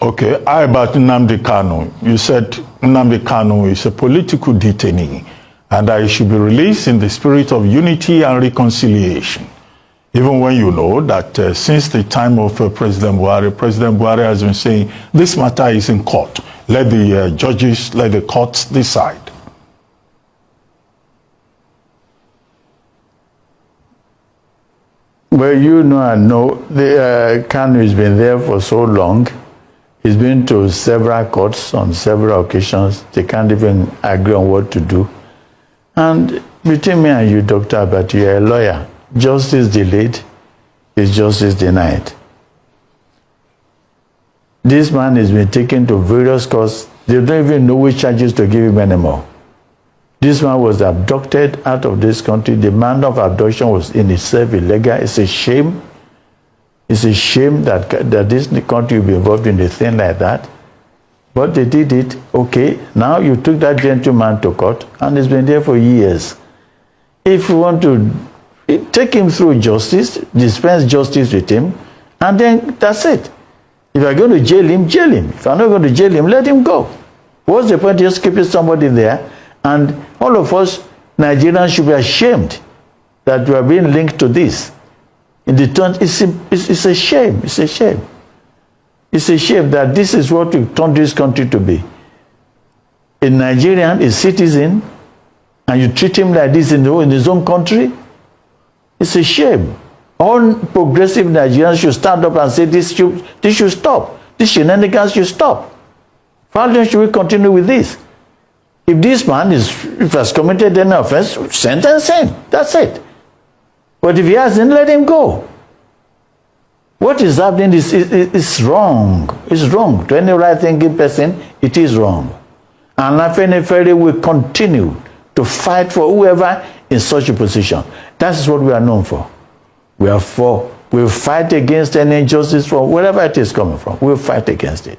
Okay, how about Nnamdi Kanu? You said Nnamdi Kanu is a political detainee and that he should be released in the spirit of unity and reconciliation. Even when you know that since the time of President Buhari has been saying this matter is in court. Let the judges, let the courts decide. Well, you know, I know the Kanu has been there for so long. He's been to several courts on several occasions. They can't even agree on what to do. And between me and you, Dr. Abati, you're a lawyer. Justice delayed is justice denied. This man has been taken to various courts. They don't even know which charges to give him anymore. This man was abducted out of this country. The manner of abduction was in itself illegal. It's a shame. It's a shame that this country will be involved in a thing like that. But they did it. Okay, now you took that gentleman to court and he's been there for years. If you want to take him through justice, dispense justice with him, and then that's it. If you're going to jail him, jail him. If you're not going to jail him, let him go. What's the point of just keeping somebody there? And all of us Nigerians should be ashamed that we are being linked to this. In the turn, it's a shame. It's a shame. It's a shame that this is what we turned this country to be. A Nigerian, a citizen, and you treat him like this in his own country. It's a shame. All progressive Nigerians should stand up and say this should stop. This shenanigans should stop. How long should we continue with this? If this man has committed any offense, sentence him. That's it. But if he hasn't, let him go. What is happening is wrong. It's wrong. To any right-thinking person, it is wrong. And Afenifere will continue to fight for whoever in such a position. That is what we are known for. We'll fight against any injustice from wherever it is coming from. We'll fight against it.